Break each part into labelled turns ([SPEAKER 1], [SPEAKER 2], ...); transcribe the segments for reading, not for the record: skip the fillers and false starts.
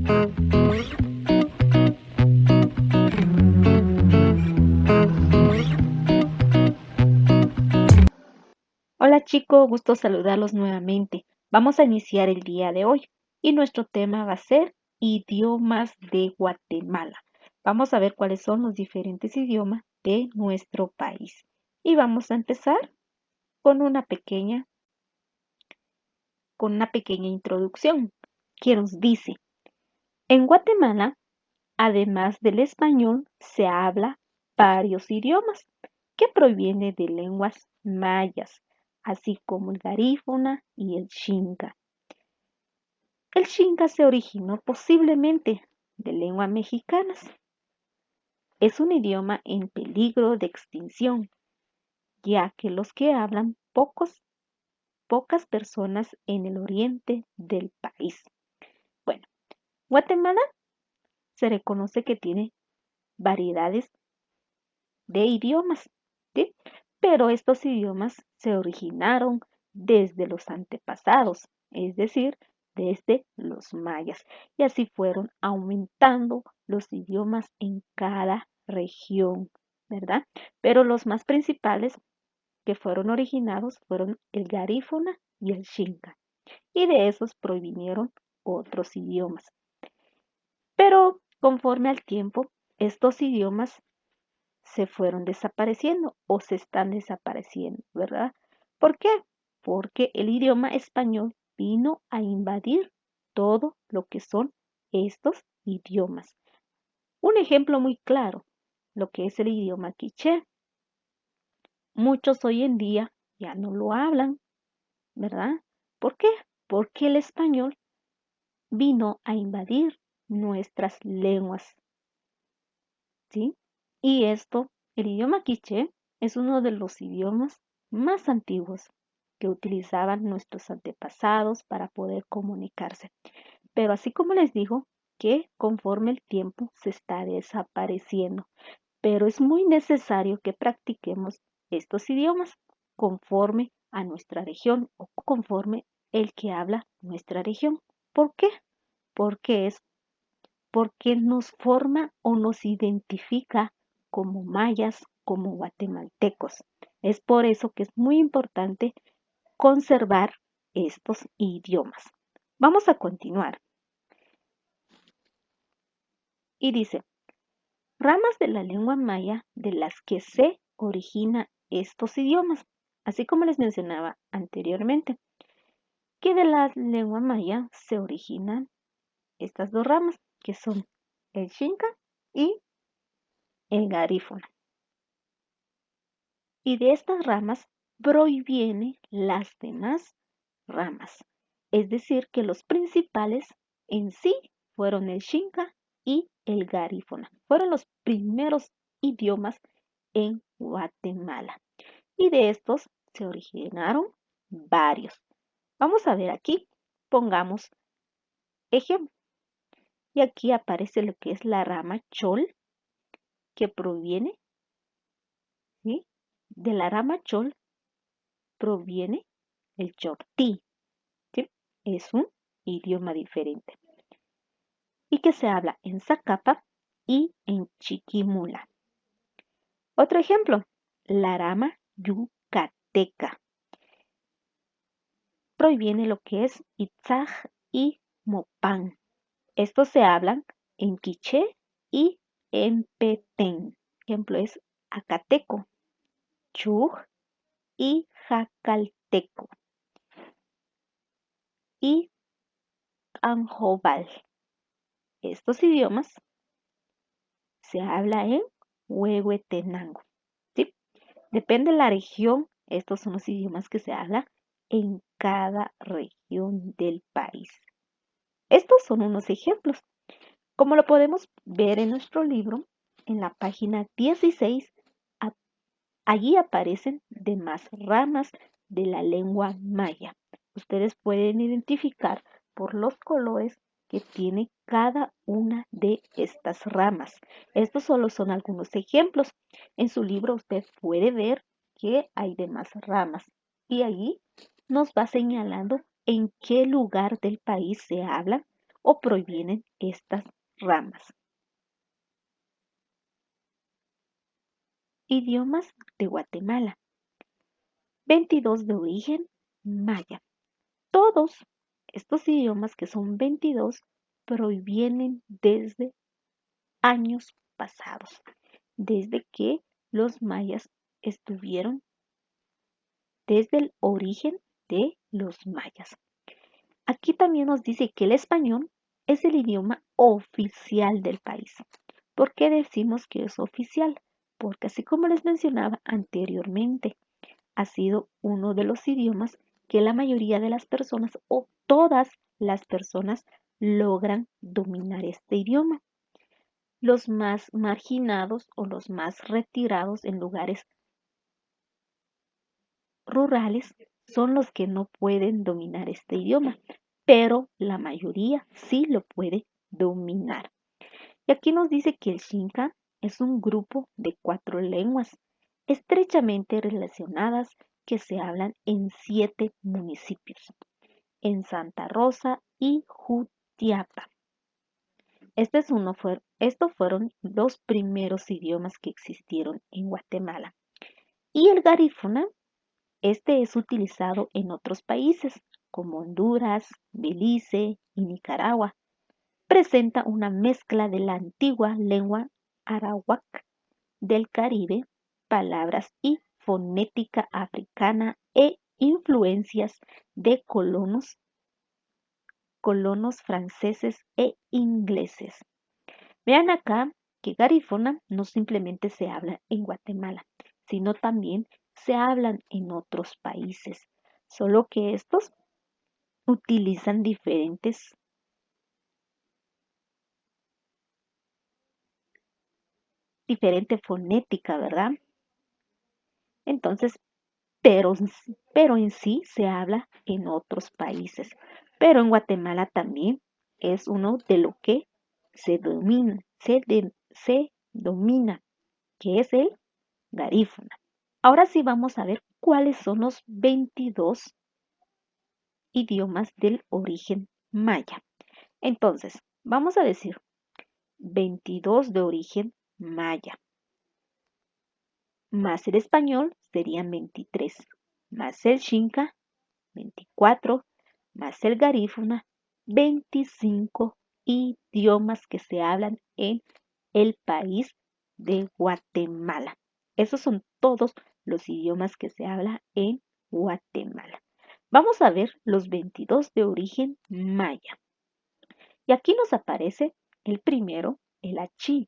[SPEAKER 1] Hola chicos, gusto saludarlos nuevamente. Vamos a iniciar el día de hoy y nuestro tema va a ser idiomas de Guatemala. Vamos a ver cuáles son los diferentes idiomas de nuestro país. Y vamos a empezar con una pequeña introducción que nos dice, en Guatemala, además del español, se habla varios idiomas que provienen de lenguas mayas, así como el garífuna y el xinca. El xinca se originó posiblemente de lenguas mexicanas. Es un idioma en peligro de extinción, ya que los que hablan pocas personas en el oriente del país. Bueno, Guatemala se reconoce que tiene variedades de idiomas, ¿sí? Pero estos idiomas se originaron desde los antepasados, es decir, desde los mayas, y así fueron aumentando los idiomas en cada región, ¿verdad? Pero los más principales que fueron originados fueron el garífuna y el xinca, y de esos provinieron otros idiomas. Pero conforme al tiempo, estos idiomas se fueron desapareciendo o se están desapareciendo, ¿verdad? ¿Por qué? Porque el idioma español vino a invadir todo lo que son estos idiomas. Un ejemplo muy claro, lo que es el idioma quiché. Muchos hoy en día ya no lo hablan, ¿verdad? ¿Por qué? Porque el español vino a invadir nuestras lenguas, ¿sí? Y el idioma quiché, es uno de los idiomas más antiguos que utilizaban nuestros antepasados para poder comunicarse. Pero así como les digo, que conforme el tiempo se está desapareciendo, pero es muy necesario que practiquemos estos idiomas conforme a nuestra región o conforme el que habla nuestra región. ¿Por qué? Porque es porque nos forma o nos identifica como mayas, como guatemaltecos. Es por eso que es muy importante conservar estos idiomas. Vamos a continuar. Y dice, ramas de la lengua maya de las que se origina estos idiomas, así como les mencionaba anteriormente, que de la lengua maya se originan estas dos ramas, que son el xinca y el garífuna. Y de estas ramas provienen las demás ramas. Es decir, que los principales en sí fueron el xinca y el garífuna. Fueron los primeros idiomas en Guatemala. Y de estos se originaron varios. Vamos a ver aquí, pongamos ejemplo. Y aquí aparece lo que es la rama chol, que proviene, ¿sí? De la rama chol proviene el choctí, ¿sí? Es un idioma diferente y que se habla en Zacapa y en Chiquimula. Otro ejemplo, la rama yucateca. Proviene lo que es Itzaj y Mopán. Estos se hablan en quiché y en petén. Ejemplo es acateco, chuj y jacalteco y anjobal. Estos idiomas se habla en Huehuetenango, ¿sí? Depende de la región, estos son los idiomas que se hablan en cada región del país. Estos son unos ejemplos. Como lo podemos ver en nuestro libro, en la página 16, allí aparecen demás ramas de la lengua maya. Ustedes pueden identificar por los colores que tiene cada una de estas ramas. Estos solo son algunos ejemplos. En su libro usted puede ver que hay demás ramas y allí nos va señalando en qué lugar del país se hablan o provienen estas ramas. Idiomas de Guatemala. 22 de origen maya. Todos estos idiomas, que son 22, provienen desde años pasados, desde que los mayas estuvieron, desde el origen de los mayas. Aquí también nos dice que el español es el idioma oficial del país. ¿Por qué decimos que es oficial? Porque así como les mencionaba anteriormente, ha sido uno de los idiomas que la mayoría de las personas o todas las personas logran dominar este idioma. Los más marginados o los más retirados en lugares rurales son los que no pueden dominar este idioma, pero la mayoría sí lo puede dominar. Y aquí nos dice que el Xinca es un grupo de 4 lenguas estrechamente relacionadas que se hablan en 7 municipios, en Santa Rosa y Jutiapa. Estos fueron los primeros idiomas que existieron en Guatemala. Y el garífuna, este es utilizado en otros países como Honduras, Belice y Nicaragua. Presenta una mezcla de la antigua lengua arawak del Caribe, palabras y fonética africana e influencias de colonos franceses e ingleses. Vean acá que garífuna no simplemente se habla en Guatemala, sino también se hablan en otros países, solo que estos utilizan diferente fonética, ¿verdad? Entonces, pero, pero en sí se habla en otros países. Pero en Guatemala también es uno de lo que se domina, que es el garífuna. Ahora sí vamos a ver cuáles son los 22 idiomas del origen maya. Entonces, vamos a decir 22 de origen maya, más el español serían 23, más el xinca 24, más el garífuna 25 idiomas que se hablan en el país de Guatemala. Esos son todos los idiomas que se hablan en Guatemala. Vamos a ver los 22 de origen maya. Y aquí nos aparece el primero, el achí,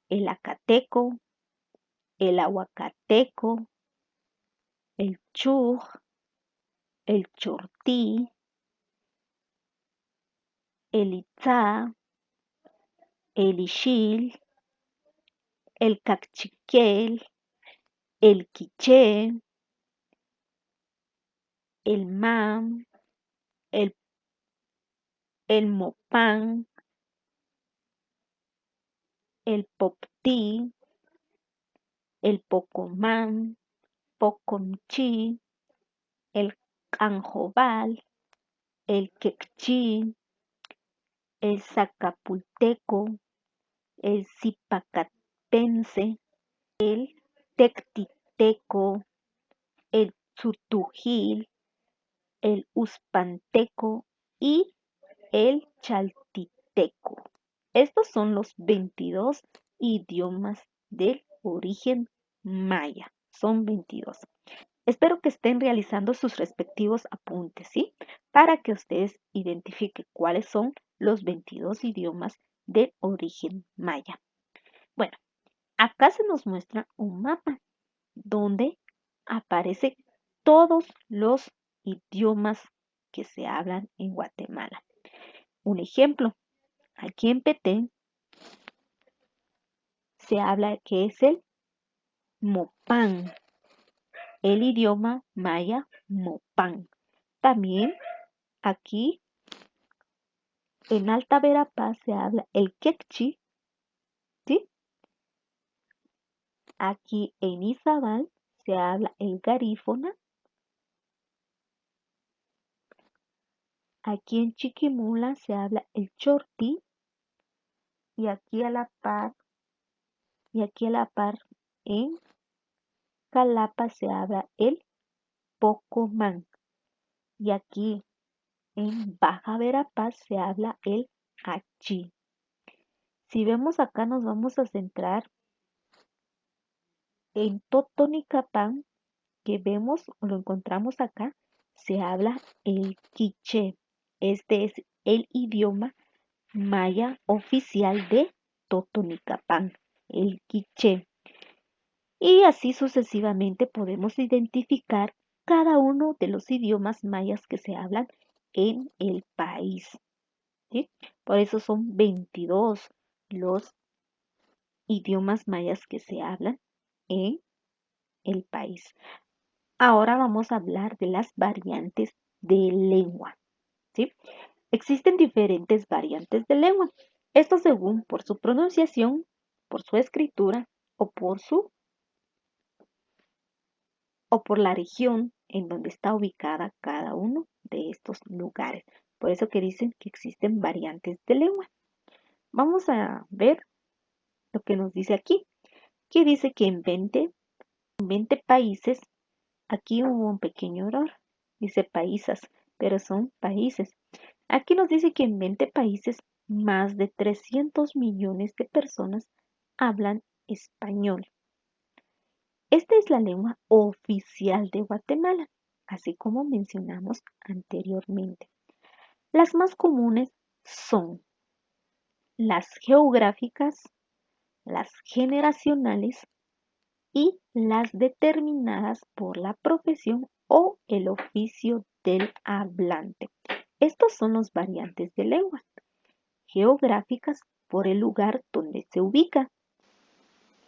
[SPEAKER 1] el acateco, el aguacateco, el chuj, el chortí, el itzá, el ixil, el cachiquel, el quiché, el mam, el, el mopán, el poptí, el pocomán, pocomchí, el canjobal, el quechí, el zacapulteco, el zipacapense, el tectiteco, el tzutujil, el uspanteco y el chaltiteco. Estos son los 22 idiomas del origen maya. Son 22. Espero que estén realizando sus respectivos apuntes, ¿sí? Para que ustedes identifiquen cuáles son los 22 idiomas del origen maya. Bueno, acá se nos muestra un mapa donde aparecen todos los idiomas que se hablan en Guatemala. Un ejemplo, aquí en Petén se habla que es el Mopán, el idioma maya Mopán. También aquí en Alta Verapaz se habla el quechí, ¿sí? Aquí en Izabal se habla el garífona. Aquí en Chiquimula se habla el chortí y aquí a la par, en Jalapa se habla el pocomán y aquí en Baja Verapaz se habla el achí. Si vemos acá nos vamos a centrar en Totonicapán, que vemos o lo encontramos acá, se habla el quiché. Este es el idioma maya oficial de Totonicapán, el quiché. Y así sucesivamente podemos identificar cada uno de los idiomas mayas que se hablan en el país. ¿Sí? Por eso son 22 los idiomas mayas que se hablan en el país. Ahora vamos a hablar de las variantes de lengua. ¿Sí? Existen diferentes variantes de lengua. Esto según por su pronunciación, por su escritura o por la región en donde está ubicada cada uno de estos lugares. Por eso que dicen que existen variantes de lengua. Vamos a ver lo que nos dice aquí, que dice que en 20 países, aquí hubo un pequeño error, dice países, pero son países. Aquí nos dice que en 20 países más de 300 millones de personas hablan español. Esta es la lengua oficial de Guatemala, así como mencionamos anteriormente. Las más comunes son las geográficas, las generacionales y las determinadas por la profesión o el oficio del hablante. Estos son los variantes de lengua. Geográficas por el lugar donde se ubica.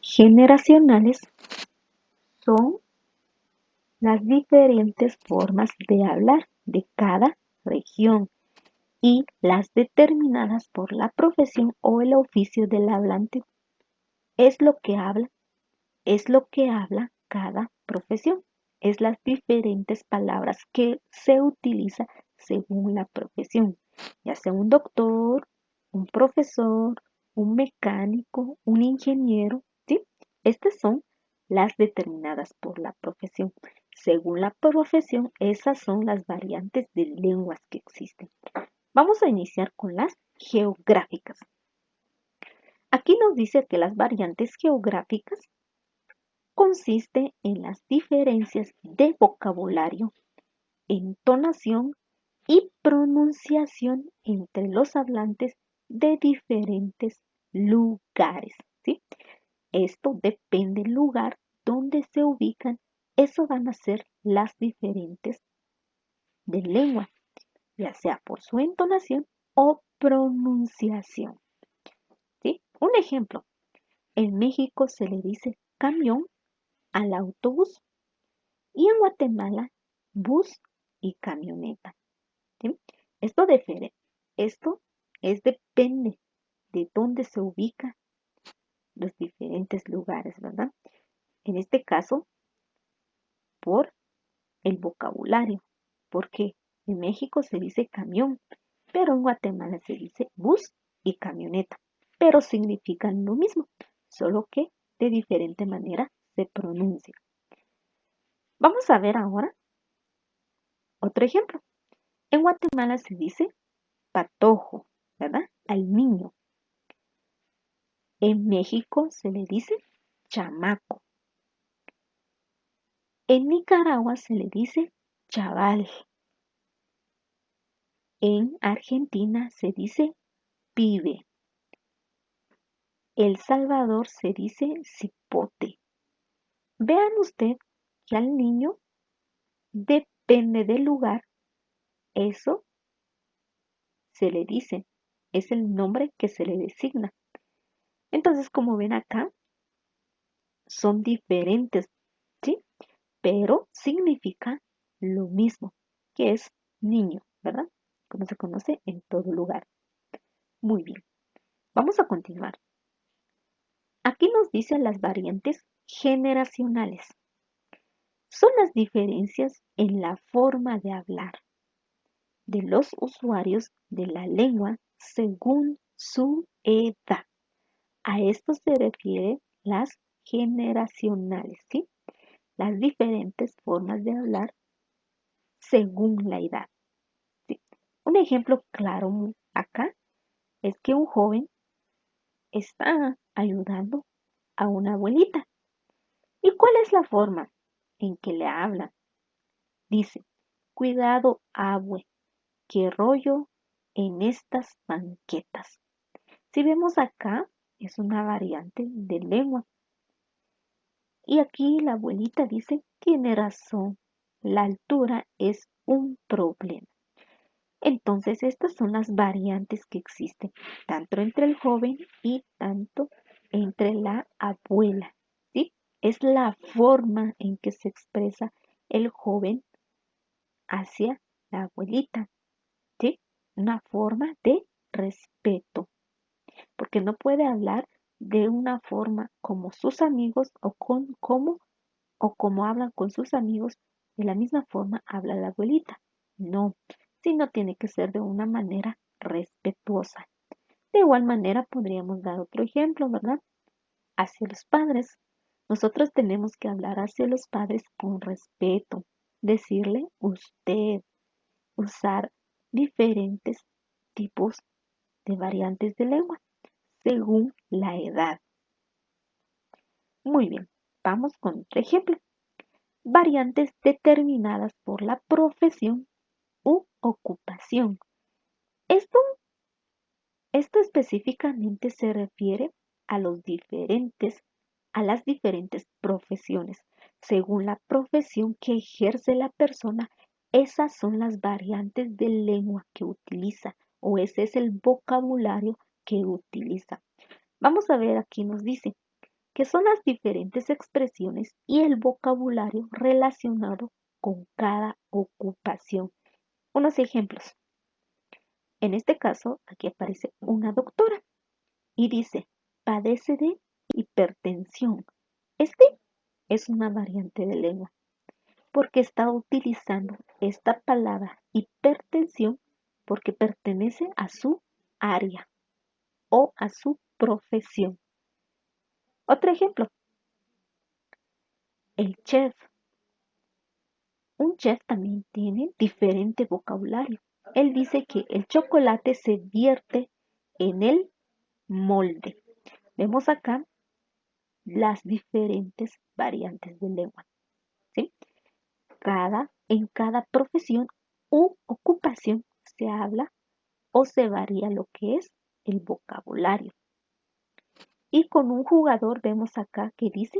[SPEAKER 1] Generacionales son las diferentes formas de hablar de cada región y las determinadas por la profesión o el oficio del hablante es lo que habla cada profesión. Es las diferentes palabras que se utiliza según la profesión, ya sea un doctor, un profesor, un mecánico, un ingeniero, ¿sí? Estas son las determinadas por la profesión. Según la profesión, esas son las variantes de lenguas que existen. Vamos a iniciar con las geográficas. Aquí nos dice que las variantes geográficas consiste en las diferencias de vocabulario, entonación y pronunciación entre los hablantes de diferentes lugares, ¿sí? Esto depende del lugar donde se ubican. Eso van a ser las diferentes de lengua, ya sea por su entonación o pronunciación, ¿sí? Un ejemplo, en México se le dice camión al autobús y en Guatemala bus y camioneta, ¿sí? Esto difiere, esto depende de dónde se ubican los diferentes lugares, ¿verdad? En este caso, por el vocabulario, porque en México se dice camión, pero en Guatemala se dice bus y camioneta, pero significan lo mismo, solo que de diferente manera se pronuncia. Vamos a ver ahora otro ejemplo. En Guatemala se dice patojo, ¿verdad? Al niño. En México se le dice chamaco. En Nicaragua se le dice chaval. En Argentina se dice pibe. El Salvador se dice cipote. Vean usted que al niño depende del lugar, eso se le dice, es el nombre que se le designa. Entonces, como ven acá, son diferentes, ¿sí? Pero significa lo mismo, que es niño, ¿verdad? Como se conoce en todo lugar. Muy bien, vamos a continuar. Aquí nos dicen las variantes generacionales. Son las diferencias en la forma de hablar de los usuarios de la lengua según su edad. A esto se refiere las generacionales, ¿sí? Las diferentes formas de hablar según la edad, ¿sí? Un ejemplo claro acá es que un joven está ayudando a una abuelita. ¿Y cuál es la forma en que le habla? Dice, cuidado, abue, qué rollo en estas banquetas. Si vemos acá, es una variante de lengua. Y aquí la abuelita dice, tiene razón, la altura es un problema. Entonces, estas son las variantes que existen, tanto entre el joven y tanto entre la abuela, ¿sí? Es la forma en que se expresa el joven hacia la abuelita, ¿sí? Una forma de respeto, porque no puede hablar de una forma como sus amigos o como hablan con sus amigos, de la misma forma habla la abuelita. No, sino tiene que ser de una manera respetuosa. De igual manera podríamos dar otro ejemplo, ¿verdad? Hacia los padres. Nosotros tenemos que hablar hacia los padres con respeto, decirle usted, usar diferentes tipos de variantes de lengua según la edad. Muy bien, vamos con otro ejemplo. Variantes determinadas por la profesión u ocupación. Esto, esto específicamente se refiere a a las diferentes profesiones. Según la profesión que ejerce la persona, esas son las variantes de lengua que utiliza o ese es el vocabulario que utiliza. Vamos a ver, aquí nos dice que son las diferentes expresiones y el vocabulario relacionado con cada ocupación. Unos ejemplos. En este caso, aquí aparece una doctora y dice, padece de hipertensión. Este es una variante de lengua porque está utilizando esta palabra hipertensión porque pertenece a su área o a su profesión. Otro ejemplo, el chef. Un chef también tiene diferente vocabulario. Él dice que el chocolate se vierte en el molde. Vemos acá las diferentes variantes de lengua, ¿sí? En cada profesión u ocupación se habla o se varía lo que es el vocabulario. Y con un jugador vemos acá que dice,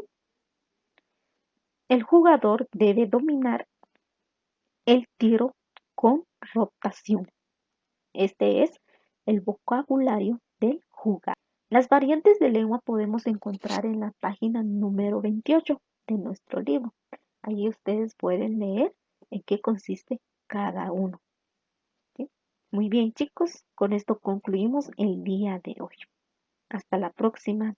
[SPEAKER 1] el jugador debe dominar el tiro con rotación. Este es el vocabulario del jugador. Las variantes de lengua podemos encontrar en la página número 28 de nuestro libro. Allí ustedes pueden leer en qué consiste cada uno. ¿Sí? Muy bien, chicos, con esto concluimos el día de hoy. Hasta la próxima.